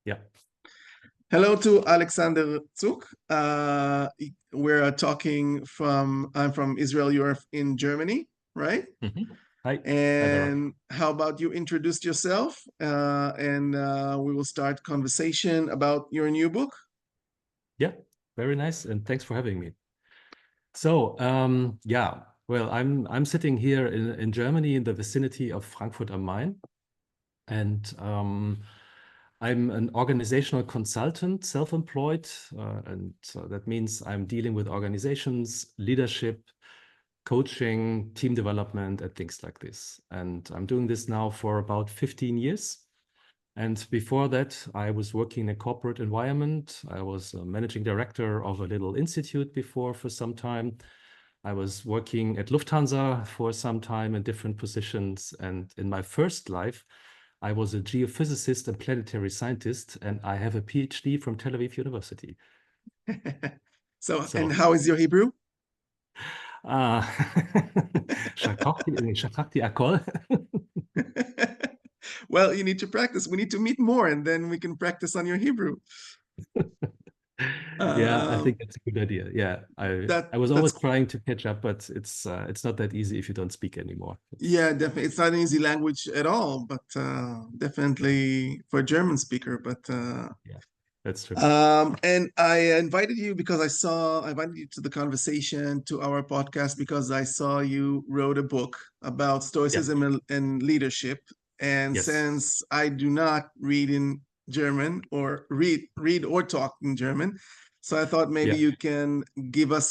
Yeah. Hello to Alexander Zuk. We're talking I'm from Israel, you're in Germany, right? Hi. And how about you introduce yourself and we will start conversation about your new book. Yeah, very nice. And thanks for having me. So, yeah, well, I'm sitting here in Germany in the vicinity of Frankfurt am Main. And I'm an organizational consultant, self-employed. And that means I'm dealing with organizations, leadership, coaching, team development, and things like this. And I'm doing this now for about 15 years. And before that, I was working in a corporate environment. I was a managing director of a little institute before for some time. I was working at Lufthansa for some time in different positions. And in my first life, I was a geophysicist and planetary scientist, and I have a PhD from Tel Aviv University. So, and how is your Hebrew? Shakakti akol. Well, you need to practice. We need to meet more, and then we can practice on your Hebrew. Yeah, I think that's a good idea. Yeah, I was always trying to catch up, but it's not that easy if you don't speak anymore. Yeah, definitely. It's not an easy language at all, but definitely for a German speaker. But yeah, that's true. And I invited you because I invited you to the conversation, to our podcast, because I saw you wrote a book about stoicism and leadership. And since I do not read in German or read or talk in German, so I thought maybe you can give us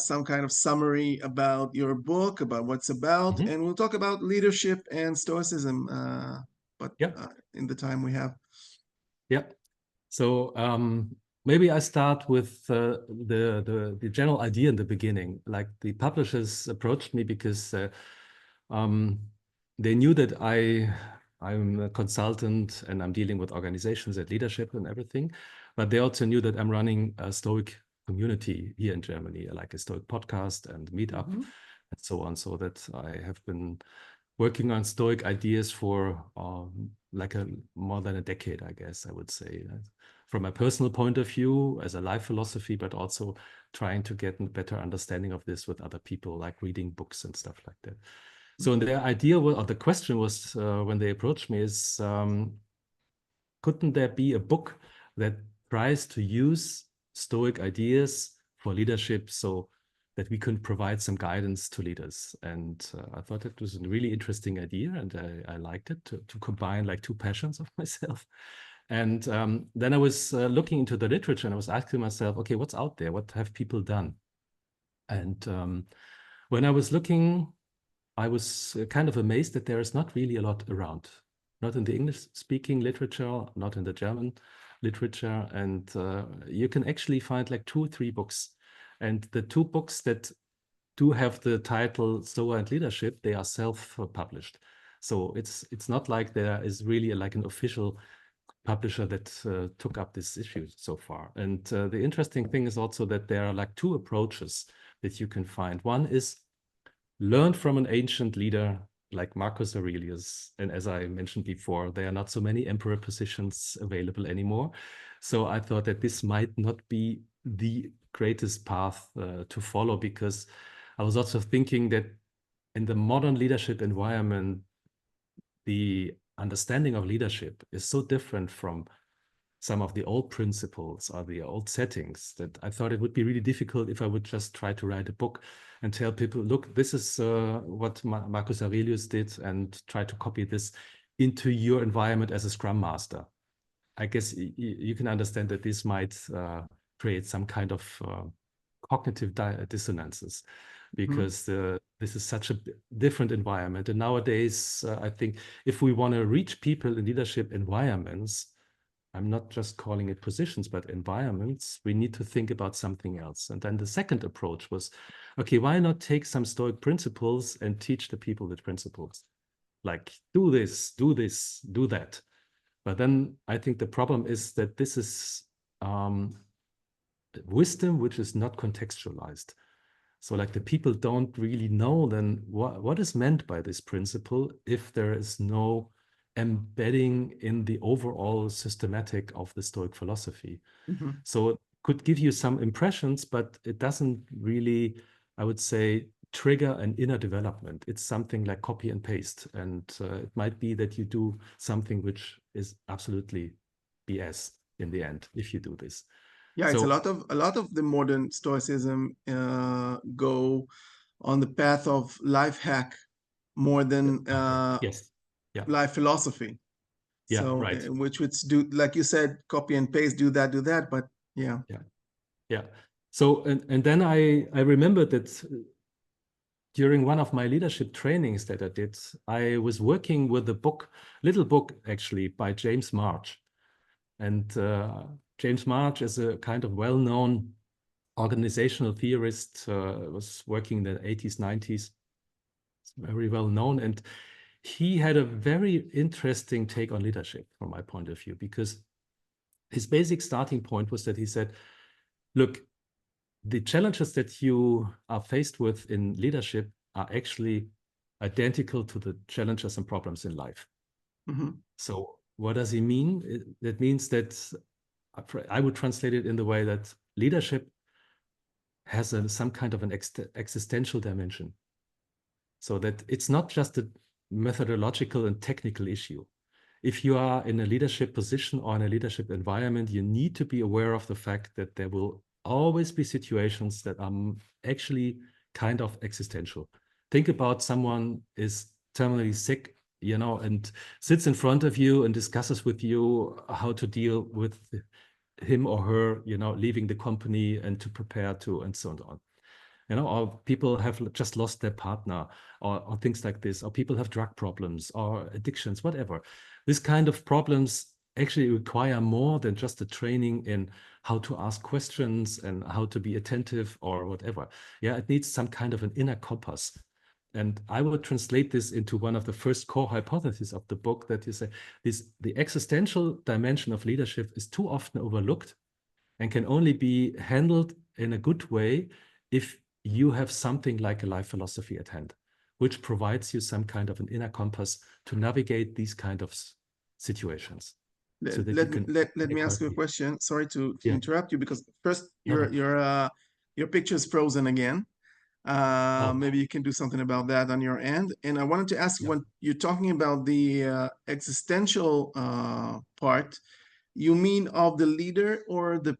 some kind of summary about your book, about what's about, and we'll talk about leadership and stoicism, in the time we have. Yeah. So maybe I start with the general idea in the beginning. Like the publishers approached me because they knew that I'm a consultant and I'm dealing with organizations and leadership and everything, but they also knew that I'm running a Stoic community here in Germany, like a Stoic podcast and meetup and so on. So that I have been working on Stoic ideas for like more than a decade, I guess I would say, from a personal point of view as a life philosophy, but also trying to get a better understanding of this with other people, like reading books and stuff like that. So the idea was, or the question was, when they approached me is, couldn't there be a book that tries to use Stoic ideas for leadership so that we can provide some guidance to leaders? And I thought it was a really interesting idea, and I liked it to combine like two passions of myself. And then I was looking into the literature and I was asking myself, okay, what's out there? What have people done? And when I was looking, I was kind of amazed that there is not really a lot around, not in the English-speaking literature, not in the German literature. And you can actually find like 2 or 3 books. And the 2 books that do have the title Stoa and Leadership, they are self-published. So it's not like there is really like an official publisher that took up this issue so far. And the interesting thing is also that there are like 2 approaches that you can find. One is learn from an ancient leader like Marcus Aurelius. And as I mentioned before, there are not so many emperor positions available anymore. So I thought that this might not be the greatest path to follow, because I was also thinking that in the modern leadership environment, the understanding of leadership is so different from some of the old principles or the old settings that I thought it would be really difficult if I would just try to write a book and tell people, look, this is what Marcus Aurelius did, and try to copy this into your environment as a Scrum Master. I guess you can understand that this might create some kind of cognitive dissonances, because this is such a different environment. And nowadays, I think if we want to reach people in leadership environments, I'm not just calling it positions, but environments, we need to think about something else. And then the second approach was, okay, why not take some Stoic principles and teach the people the principles? Like, do this, do that. But then I think the problem is that this is wisdom which is not contextualized. So like the people don't really know then what is meant by this principle if there is no embedding in the overall systematic of the Stoic philosophy. Mm-hmm. So it could give you some impressions, but it doesn't really, I would say, trigger an inner development. It's something like copy and paste. And it might be that you do something which is absolutely BS in the end if you do this. Yeah, so, it's a lot of the modern Stoicism go on the path of life hack more than yes. Yeah. life philosophy. Yeah, So right. which do, like you said, copy and paste, do that, but yeah. Yeah. So and then I remembered that during one of my leadership trainings that I did, I was working with a little book actually by James March. And James March is a kind of well-known organizational theorist, was working in the 80s, 90s, very well known. And he had a very interesting take on leadership from my point of view, because his basic starting point was that he said, look, the challenges that you are faced with in leadership are actually identical to the challenges and problems in life. Mm-hmm. So what does he mean? That means that I would translate it in the way that leadership has some kind of an existential dimension. So that it's not just a methodological and technical issue. If you are in a leadership position or in a leadership environment, you need to be aware of the fact that there will always be situations that are actually kind of existential. Think about someone is terminally sick, and sits in front of you and discusses with you how to deal with him or her, leaving the company and to prepare to, and so on. Or people have just lost their partner, or things like this, or people have drug problems or addictions, whatever. This kind of problems actually require more than just a training in how to ask questions and how to be attentive or whatever. Yeah, it needs some kind of an inner compass. And I would translate this into one of the first core hypotheses of the book, that you say the existential dimension of leadership is too often overlooked and can only be handled in a good way if you have something like a life philosophy at hand, which provides you some kind of an inner compass to navigate these kind of situations. So that Let me ask you a question. Sorry to interrupt you, because first No. your picture's frozen again. Maybe you can do something about that on your end. And I wanted to ask you, when you're talking about the existential part, you mean of the leader or the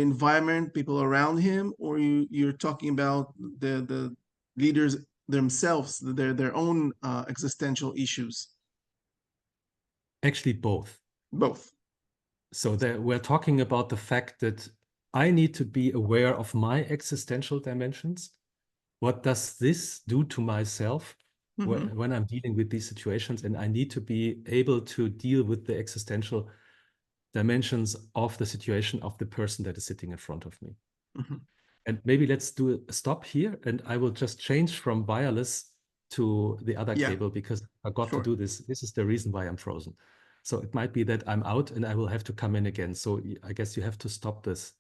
environment, people around him, or you're talking about the leaders themselves, their own existential issues? Actually, both. Both. So we're talking about the fact that I need to be aware of my existential dimensions. What does this do to myself when I'm dealing with these situations? And I need to be able to deal with the existential dimensions of the situation of the person that is sitting in front of me. And maybe let's do a stop here, and I will just change from wireless to the other cable, because I forgot to do this. This is the reason why I'm frozen. So it might be that I'm out and I will have to come in again. So I guess you have to stop this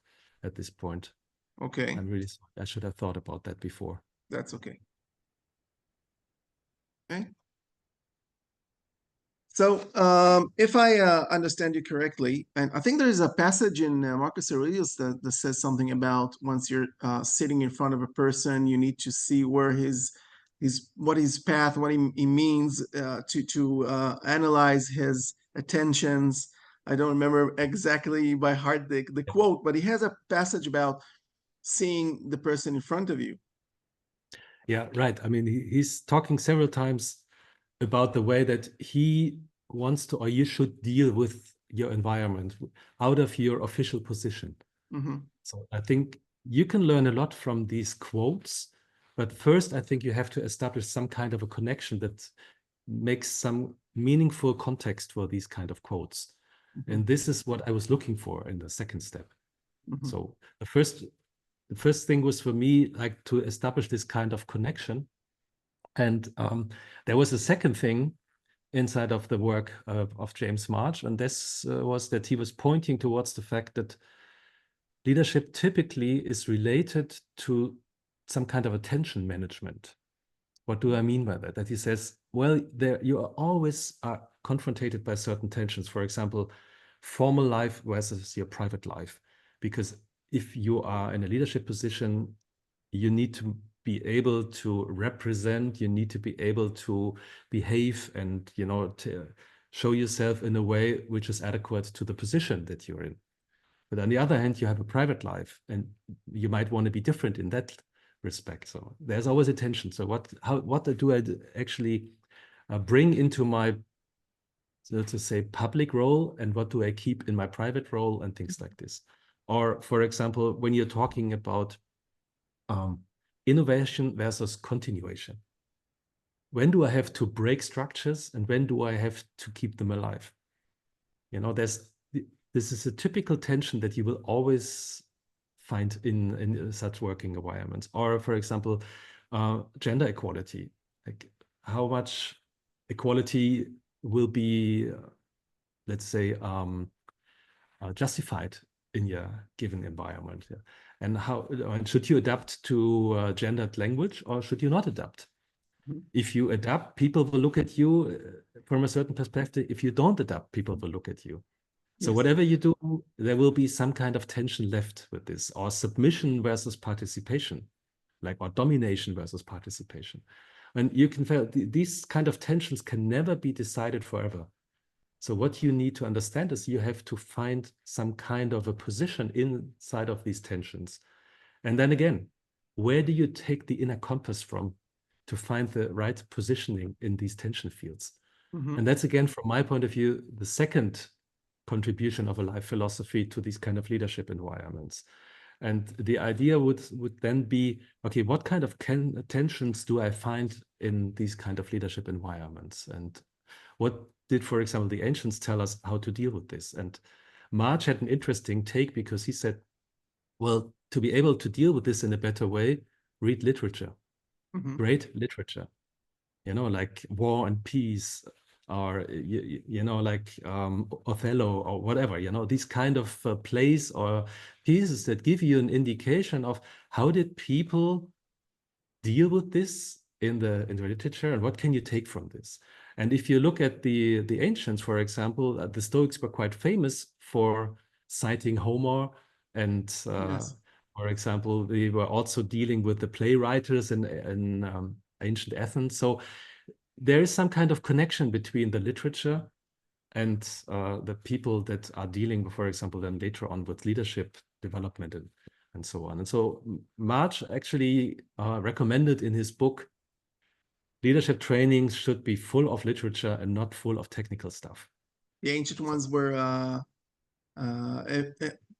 at this point. Okay. I'm really sorry. I should have thought about that before. That's okay. Okay. So if I understand you correctly, and I think there is a passage in Marcus Aurelius that says something about once you're sitting in front of a person, you need to see where what his path, what he means, to analyze his attentions. I don't remember exactly by heart the quote, but he has a passage about seeing the person in front of you. Yeah, right. I mean, he's talking several times about the way that he wants to, or you should deal with your environment out of your official position. So I think you can learn a lot from these quotes, but first I think you have to establish some kind of a connection that makes some meaningful context for these kind of quotes. And this is what I was looking for in the second step. So the first thing was for me, like, to establish this kind of connection. And there was a second thing inside of the work of James March, and this was that he was pointing towards the fact that leadership typically is related to some kind of attention management. What do I mean by that? That he says, well, you are always confronted by certain tensions. For example, formal life versus your private life. Because if you are in a leadership position, you need to be able to represent, you need to be able to behave and, you know, to show yourself in a way which is adequate to the position that you're in. But on the other hand, you have a private life and you might want to be different in that respect. So there's always a tension. So what do I actually bring into my, so to say, public role, and what do I keep in my private role, and things like this? Or, for example, when you're talking about innovation versus continuation, when do I have to break structures and when do I have to keep them alive? You know, this is a typical tension that you will always find in such working environments. Or, for example, gender equality, like how much equality will be, let's say, justified in your given environment. Yeah? And how, and should you adapt to gendered language or should you not adapt? If you adapt, people will look at you from a certain perspective. If you don't adapt, people will look at you. So whatever you do, there will be some kind of tension left with this, or submission versus participation, like, or domination versus participation. And you can feel these kind of tensions can never be decided forever. So what you need to understand is you have to find some kind of a position inside of these tensions. And then again, where do you take the inner compass from to find the right positioning in these tension fields? And that's, again, from my point of view, the second contribution of a life philosophy to these kind of leadership environments. And the idea would then be, okay, what kind of tensions do I find in these kind of leadership environments? And what did, for example, the ancients tell us how to deal with this? And March had an interesting take because he said, well, to be able to deal with this in a better way, read literature, great literature, you know, like War and Peace, or, you know, like Othello or whatever, you know, these kind of plays or pieces that give you an indication of how did people deal with this in the literature and what can you take from this. And if you look at the ancients, for example, the Stoics were quite famous for citing Homer and for example, they were also dealing with the playwriters in ancient Athens. So there is some kind of connection between the literature and the people that are dealing, for example, then later on with leadership development and so on. And so March actually recommended in his book, leadership trainings should be full of literature and not full of technical stuff. The ancient ones were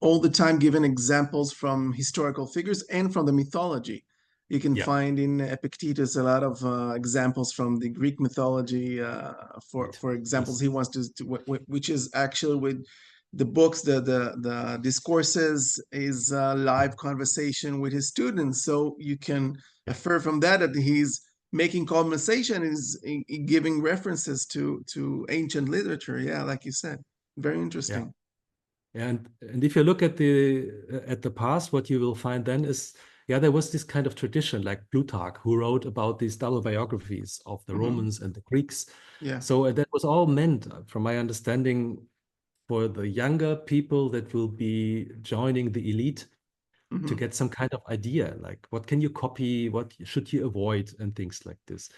all the time given examples from historical figures and from the mythology. You can find in Epictetus a lot of examples from the Greek mythology. For examples, he wants to which is actually with the books, the discourses is a live conversation with his students. So you can infer from that he's making conversation, is giving references to ancient literature. Yeah, like you said, very interesting. And if you look at the past, what you will find then is, there was this kind of tradition, like Plutarch, who wrote about these double biographies of the Romans and the Greeks. So that was all meant, from my understanding, for the younger people that will be joining the elite to get some kind of idea, like what can you copy, what should you avoid, and things like this.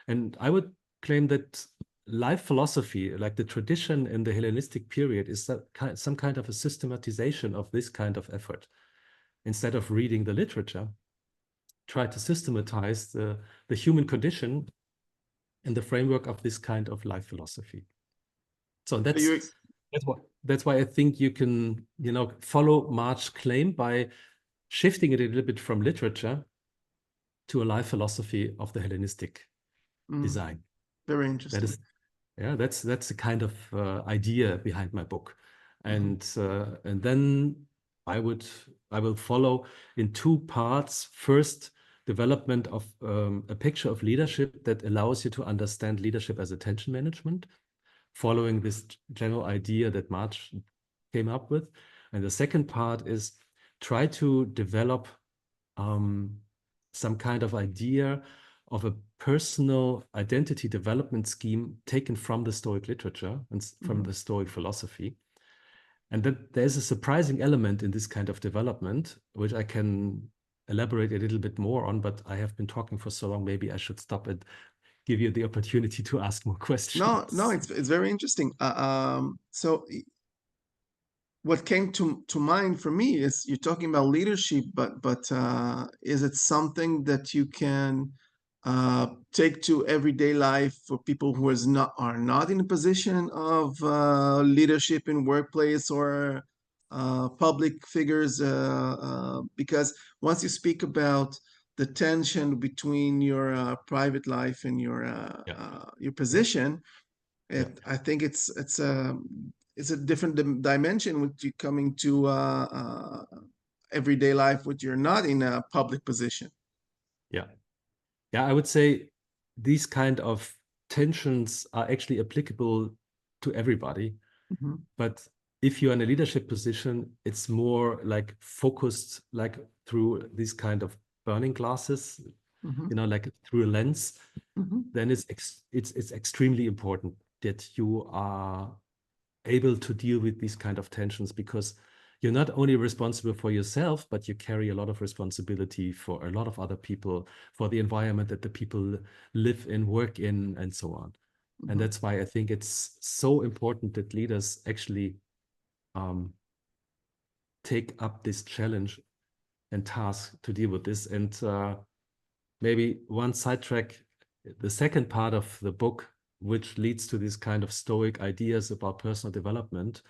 And I would claim that life philosophy, like the tradition in the Hellenistic period, is some kind of a systematization of this kind of effort. Instead of reading the literature, try to systematize the human condition in the framework of this kind of life philosophy. So that's why I think you can, you know, follow March's claim by shifting it a little bit from literature to a life philosophy of the Hellenistic design. Very interesting. That's the kind of idea behind my book, and then I will follow in two parts. First, development of a picture of leadership that allows you to understand leadership as attention management, following this general idea that March came up with. And the second part is try to develop some kind of idea of a personal identity development scheme taken from the Stoic literature and from the Stoic philosophy. And that there's a surprising element in this kind of development, which I can elaborate a little bit more on, but I have been talking for so long, maybe I should stop and give you the opportunity to ask more questions. No, it's very interesting. So what came to mind for me is you're talking about leadership, but is it something that you can take to everyday life for people who are not in a position of leadership in workplace or public figures? Because once you speak about the tension between your private life and your position, I think it's a different dimension with you coming to everyday life when you're not in a public position. Yeah. Yeah, I would say these kind of tensions are actually applicable to everybody. But if you're in a leadership position, it's more like focused like through these kind of burning glasses, like through a lens. Then it's extremely important that you are able to deal with these kind of tensions, because you're not only responsible for yourself, but you carry a lot of responsibility for a lot of other people, for the environment that the people live in, work in, and so on. And that's why I think it's so important that leaders actually take up this challenge and task to deal with this. And maybe one sidetrack, the second part of the book, which leads to this kind of Stoic ideas about personal development.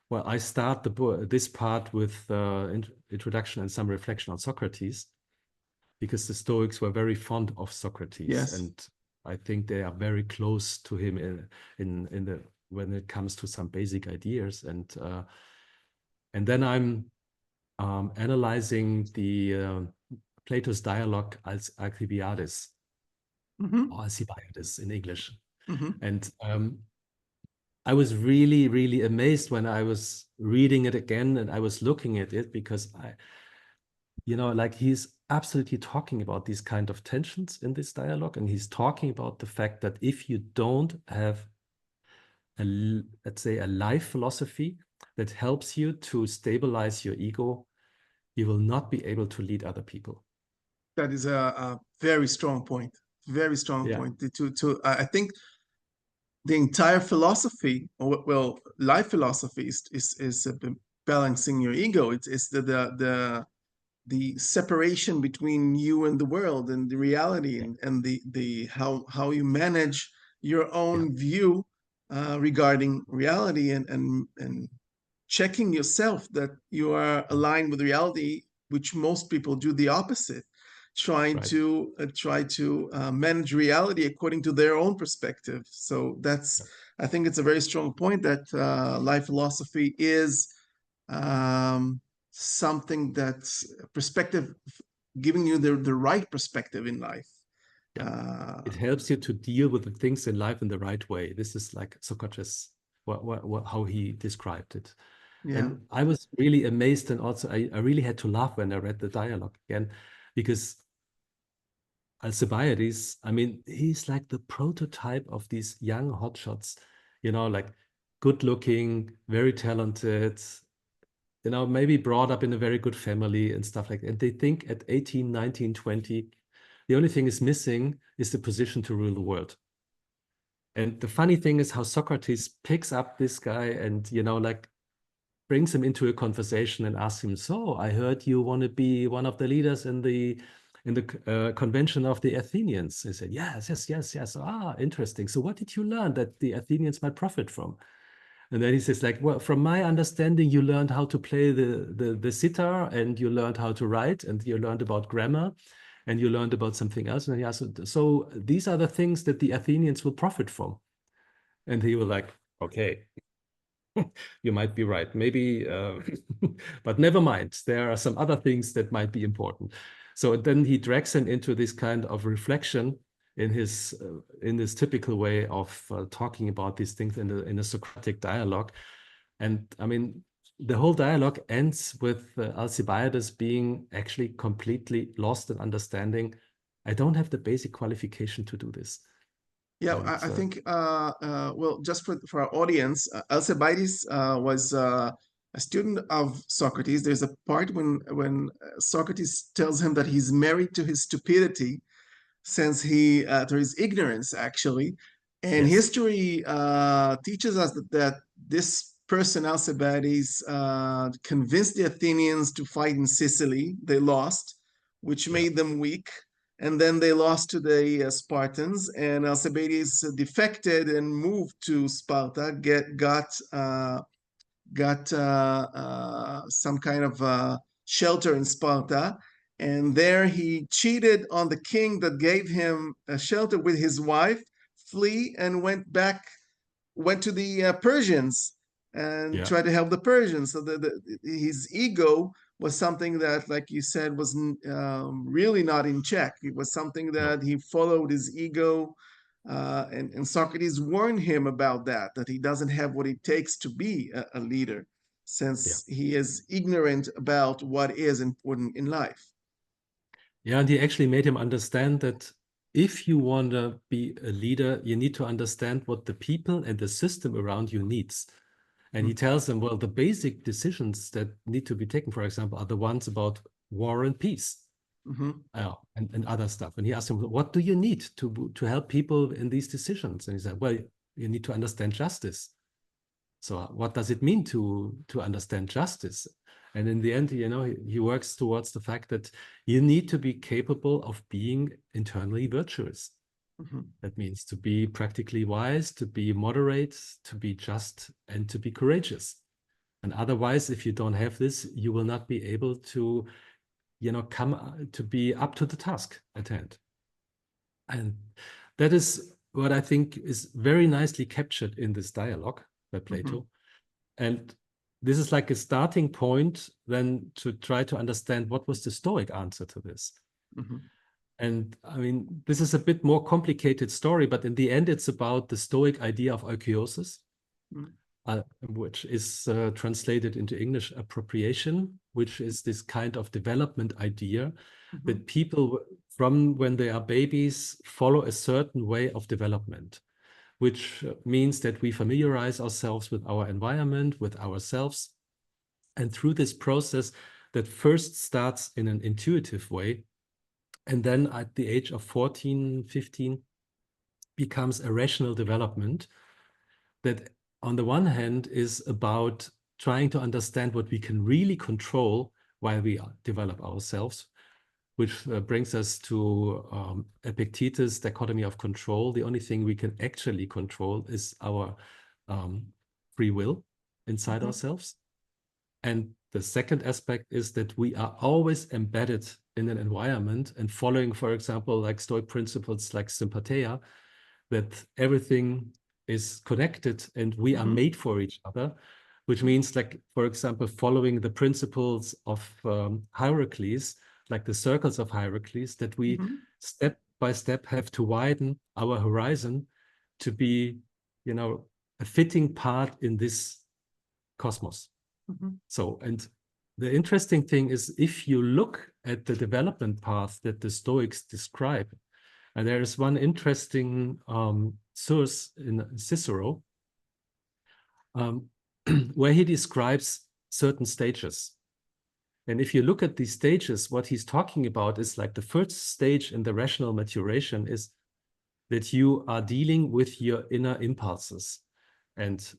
Well, I start this part with introduction and some reflection on Socrates, because the Stoics were very fond of Socrates. Yes. And I think they are very close to him when it comes to some basic ideas. And then I'm analyzing the Plato's dialogue as Alcibiades, or Alcibiades in English. And I was really, really amazed when I was reading it again and I was looking at it, because like he's absolutely talking about these kind of tensions in this dialogue. And he's talking about the fact that if you don't have let's say a life philosophy that helps you to stabilize your ego, you will not be able to lead other people. That is a very strong point. Very strong point. I think the entire philosophy, or well, life philosophy is balancing your ego. It's the separation between you and the world and the reality, and the how you manage your own view regarding reality, and checking yourself that you are aligned with reality, which most people do the opposite, trying to manage reality according to their own perspective. So I think it's a very strong point that life philosophy is something that's perspective, giving you the right perspective in life. It helps you to deal with the things in life in the right way. This is like Socrates, how he described it. And I was really amazed, and also I really had to laugh when I read the dialogue again, because Alcibiades, I mean, he's like the prototype of these young hotshots, like good looking, very talented, maybe brought up in a very good family and stuff like that. And they think at 18, 19, 20, the only thing is missing is the position to rule the world. And the funny thing is how Socrates picks up this guy and, like brings him into a conversation and asks him, so I heard you want to be one of the leaders in the convention of the Athenians. He said, yes. Ah, interesting. So what did you learn that the Athenians might profit from? And then he says, like, well, from my understanding, you learned how to play the sitar, and you learned how to write, and you learned about grammar, and you learned about something else. And he asked, so these are the things that the Athenians will profit from. And he was like, okay, you might be right, maybe, but never mind. There are some other things that might be important. So then he drags him into this kind of reflection in this typical way of talking about these things in a Socratic dialogue. And I mean, the whole dialogue ends with Alcibiades being actually completely lost in understanding. I don't have the basic qualification to do this. Yeah, And, I think, well, just for our audience, Alcibiades was a student of Socrates. There's a part when Socrates tells him that he's married to his stupidity, since to his ignorance, actually. And yes. history teaches us that this person, Alcibiades, convinced the Athenians to fight in Sicily. They lost, which made them weak. And then they lost to the Spartans, and Alcibiades defected and moved to Sparta, got some kind of shelter in Sparta. And there he cheated on the king that gave him a shelter with his wife, flee, and went to the Persians and tried to help the Persians. So his ego was something that, like you said, was really not in check. It was something that he followed his ego. And Socrates warned him about that he doesn't have what it takes to be a leader, since he is ignorant about what is important in life. Yeah, and he actually made him understand that if you want to be a leader, you need to understand what the people and the system around you needs. And he tells them, well, the basic decisions that need to be taken, for example, are the ones about war and peace. And other stuff. And he asked him, what do you need to help people in these decisions? And he said, well, you need to understand justice. So what does it mean to understand justice? And in the end, he works towards the fact that you need to be capable of being internally virtuous. That means to be practically wise, to be moderate, to be just, and to be courageous. And otherwise, if you don't have this, you will not be able to come to be up to the task at hand. And that is what I think is very nicely captured in this dialogue by Plato. And this is like a starting point then to try to understand what was the Stoic answer to this. And I mean, this is a bit more complicated story, but in the end, it's about the Stoic idea of oikeiosis, which is translated into English appropriation, which is this kind of development idea that people from when they are babies follow a certain way of development, which means that we familiarize ourselves with our environment, with ourselves. And through this process that first starts in an intuitive way, and then at the age of 14, 15, becomes a rational development that on the one hand is about trying to understand what we can really control while we develop ourselves, which brings us to Epictetus' dichotomy of control. The only thing we can actually control is our free will inside ourselves. And the second aspect is that we are always embedded in an environment and following, for example, like Stoic principles like sympatheia, that everything is connected and we are made for each other, which means, like, for example, following the principles of Hierocles, like the circles of Hierocles, that we step by step have to widen our horizon to be, a fitting part in this cosmos. So, and the interesting thing is, if you look at the development path that the Stoics describe, and there is one interesting source in Cicero, where he describes certain stages. And if you look at these stages, what he's talking about is like the first stage in the rational maturation is that you are dealing with your inner impulses. And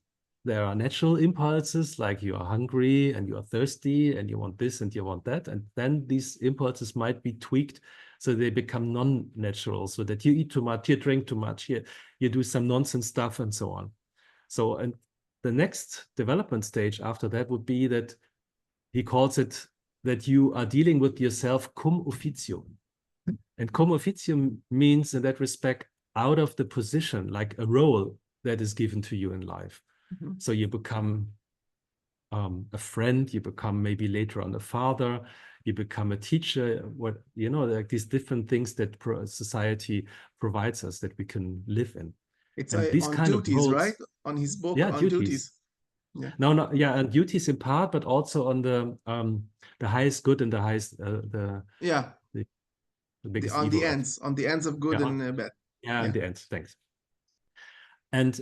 there are natural impulses, like you are hungry and you are thirsty and you want this and you want that. And then these impulses might be tweaked so they become non-natural, so that you eat too much, you drink too much, you do some nonsense stuff and so on. So, and the next development stage after that would be that he calls it that you are dealing with yourself cum officium. And cum officium means in that respect, out of the position, like a role that is given to you in life. So you become a friend, you become maybe later on a father, you become a teacher, like these different things that society provides us that we can live in. It's these on kind duties, of roles, right? On his book, yeah, on duties. Yeah. No, yeah, and duties in part, but also on the highest good and the highest the biggest on evil the ends of good and bad. Yeah, in the end. Thanks. And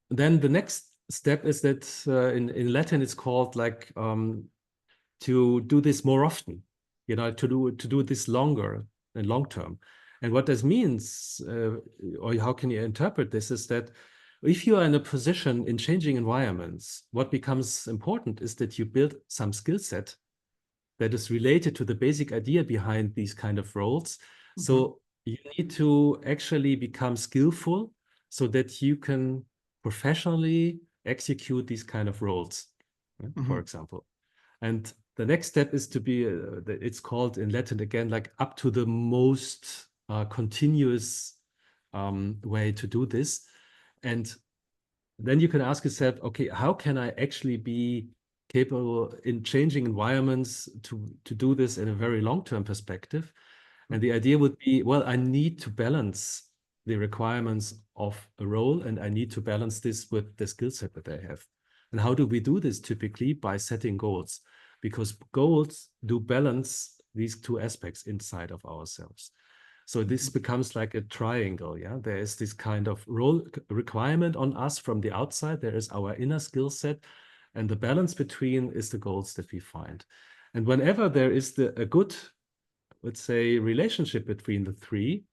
then the next step is that in Latin it's called like to do this more often, you know, to do this longer and long term. And what this means, or how can you interpret this, is that if you are in a position in changing environments, what becomes important is that you build some skill set that is related to the basic idea behind these kind of roles. So you need to actually become skillful so that you can professionally execute these kind of roles, for example. And the next step is to be, it's called in Latin again, like up to the most continuous way to do this. And then you can ask yourself, okay, how can I actually be capable in changing environments to do this in a very long-term perspective? And the idea would be, well, I need to balance the requirements of a role, and I need to balance this with the skill set that I have. And how do we do this? Typically by setting goals, because goals do balance these two aspects inside of ourselves. So this becomes like a triangle. Yeah, there is this kind of role requirement on us from the outside. There is our inner skill set, and the balance between is the goals that we find. And whenever there is a good, let's say, relationship between the three,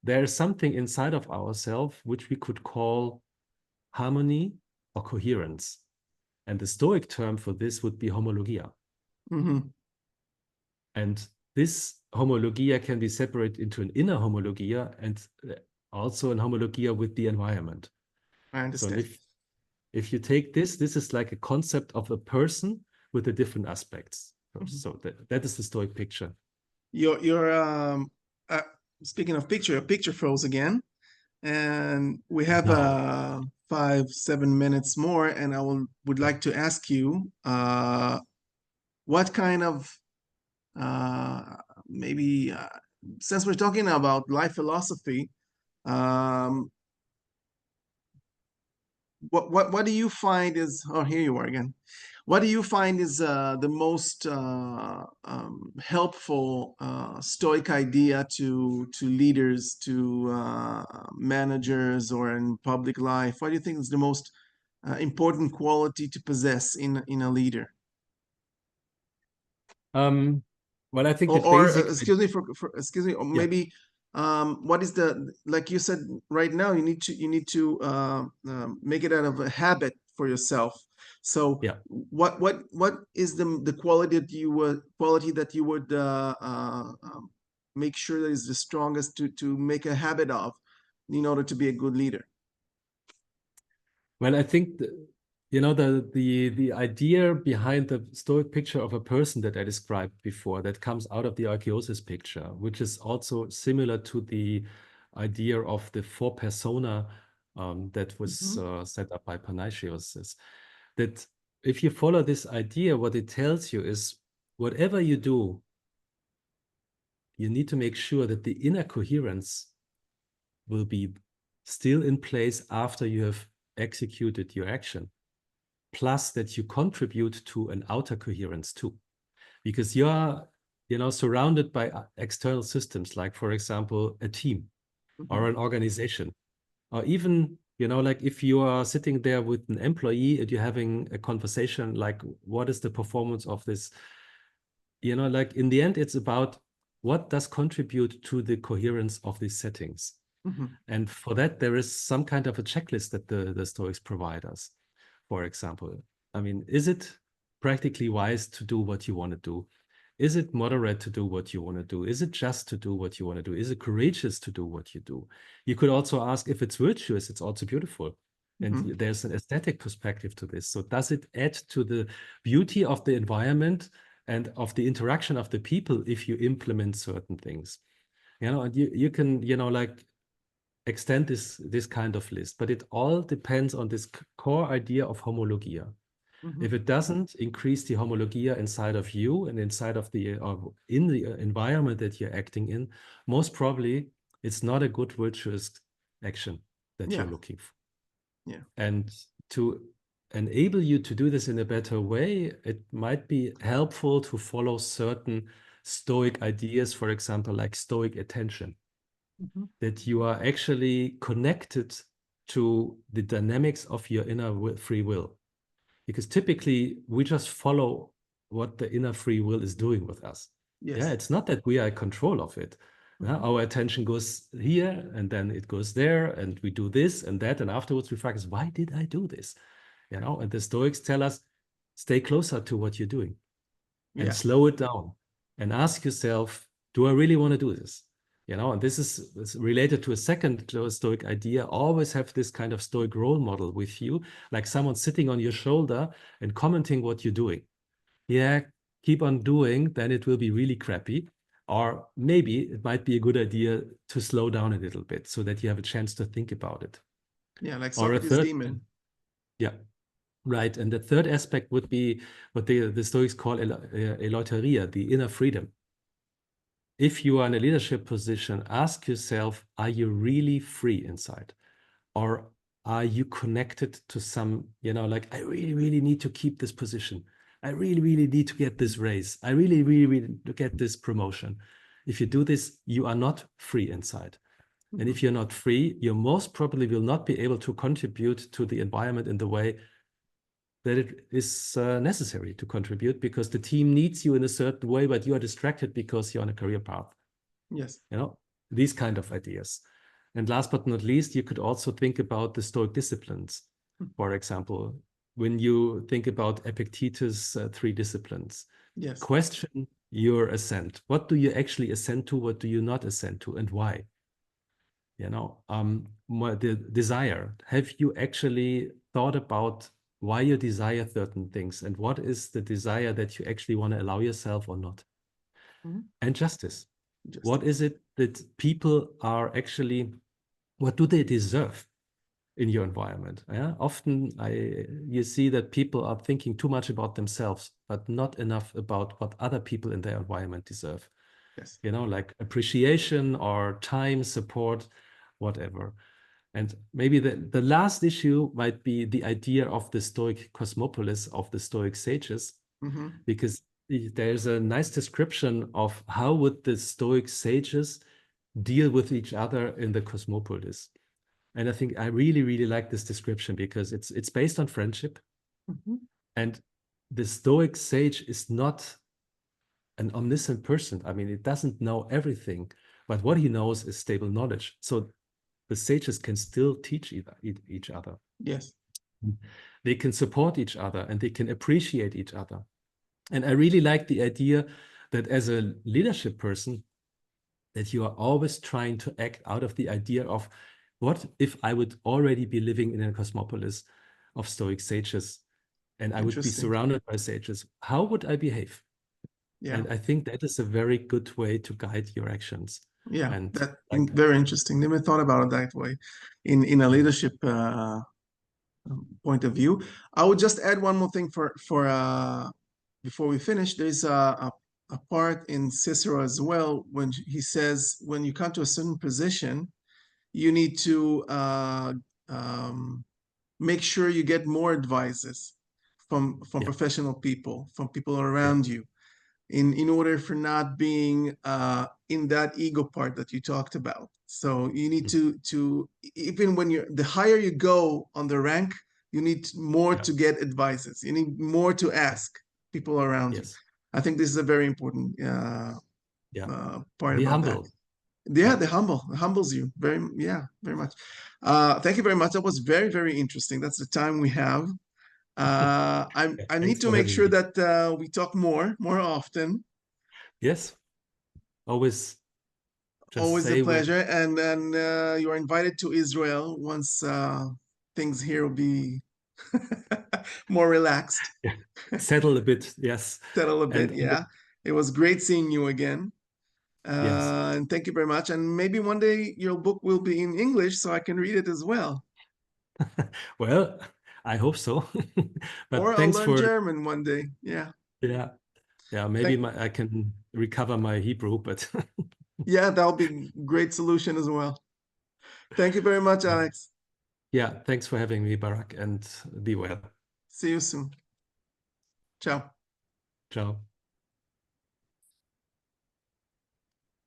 there is something inside of ourselves which we could call harmony or coherence. And the Stoic term for this would be homologia. And this homologia can be separated into an inner homologia and also an homologia with the environment. I understand. So if you take this is like a concept of a person with the different aspects. So that is the Stoic picture. You're speaking of picture froze again, and we have 5-7 minutes more, and I would like to ask you what kind of maybe since we're talking about life philosophy, what do you find is, oh, here you are again. What do you find is the most helpful Stoic idea to leaders, to managers, or in public life? What do you think is the most important quality to possess in a leader? Well, I think the Or basic. excuse me, or maybe what is like you said right now, you need to make it out of a habit for yourself. So yeah, what is the quality that you would make sure that is the strongest to make a habit of in order to be a good leader? Well, I think you know, the idea behind the Stoic picture of a person that I described before, that comes out of the archaeosis picture, which is also similar to the idea of the four persona that was set up by Panaitios, is that if you follow this idea, what it tells you is whatever you do, you need to make sure that the inner coherence will be still in place after you have executed your action, plus that you contribute to an outer coherence too, because you're, you know, surrounded by external systems, like, for example, a team or an organization, or even, you know, like if you are sitting there with an employee and you're having a conversation, like, what is the performance of this? You know, like in the end, it's about what does contribute to the coherence of these settings. And for that, there is some kind of a checklist that the Stoics provide us. For example, I mean, is it practically wise to do what you want to do? Is it moderate to do what you want to do? Is it just to do what you want to do? Is it courageous to do what you do? You could also ask if it's virtuous, it's also beautiful. And there's an aesthetic perspective to this. So does it add to the beauty of the environment and of the interaction of the people if you implement certain things? You know, and you can, you know, like extend this kind of list, but it all depends on this core idea of homologia. If it doesn't increase the homologia inside of you and inside of in the environment that you're acting in, most probably it's not a good virtuous action that you're looking for. And to enable you to do this in a better way, it might be helpful to follow certain Stoic ideas, for example, like Stoic attention, that you are actually connected to the dynamics of your inner free will. Because typically we just follow what the inner free will is doing with us. Yes. Yeah, it's not that we are in control of it. Our attention goes here and then it goes there and we do this and that. And afterwards we focus, why did I do this? You know, and the Stoics tell us, stay closer to what you're doing and slow it down and ask yourself, do I really want to do this? You know, and this is related to a second Stoic idea. Always have this kind of Stoic role model with you, like someone sitting on your shoulder and commenting what you're doing. Yeah, keep on doing, then it will be really crappy. Or maybe it might be a good idea to slow down a little bit so that you have a chance to think about it. Yeah, like Socrates' demon. Yeah, right. And the third aspect would be what the Stoics call eleuteria, the inner freedom. If you are in a leadership position, ask yourself, are you really free inside? Or are you connected to some, you know, like, I really, really need to keep this position. I really, really need to get this raise. I really, really, really need to get this promotion. If you do this, you are not free inside. And if you're not free, you most probably will not be able to contribute to the environment in the way that it is necessary to contribute, because the team needs you in a certain way, but you are distracted because you're on a career path. Yes. You know, these kind of ideas. And last but not least, you could also think about the Stoic disciplines. For example, when you think about Epictetus' 3 disciplines, question your assent. What do you actually assent to? What do you not assent to, and why? You know, the desire. Have you actually thought about why you desire certain things, and what is the desire that you actually want to allow yourself or not? And justice. What is it that people are actually, what do they deserve in your environment? Yeah? Often you see that people are thinking too much about themselves, but not enough about what other people in their environment deserve. Yes. You know, like appreciation or time, support, whatever. And maybe the last issue might be the idea of the Stoic cosmopolis, of the Stoic sages, because there's a nice description of how would the Stoic sages deal with each other in the cosmopolis. And I think I really, really like this description because it's based on friendship. And the Stoic sage is not an omniscient person. I mean, it doesn't know everything, but what he knows is stable knowledge. So the sages can still teach each other. Yes. They can support each other and they can appreciate each other. And I really like the idea that as a leadership person, that you are always trying to act out of the idea of, what if I would already be living in a cosmopolis of Stoic sages and I would be surrounded by sages? How would I behave? Yeah. And I think that is a very good way to guide your actions. Yeah, and that's very interesting. Never thought about it that way in a leadership point of view. I would just add one more thing for before we finish. There's a part in Cicero as well when he says, when you come to a certain position, you need to make sure you get more advices from professional people, from people around you, in order for not being in that ego part that you talked about. So you need to even when you're the higher you go on the rank, you need more to get advices. You need more to ask people around you. I think this is a very important part Be about humble. that. Yeah, the humbles you very much. Thank you very much. That was very, very interesting. That's the time we have. I need to make sure that we talk more often. Yes, always. Always a pleasure. And then you are invited to Israel once things here will be more relaxed. Settle a bit, yes. Settle a bit, yeah. It was great seeing you again. And thank you very much. And maybe one day your book will be in English so I can read it as well. Well, I hope so. But or thanks I'll learn German one day. Yeah. Yeah, maybe I can recover my Hebrew, but yeah, that'll be a great solution as well. Thank you very much, Alex. Yeah, thanks for having me, Barak, and be well. See you soon. Ciao. Ciao.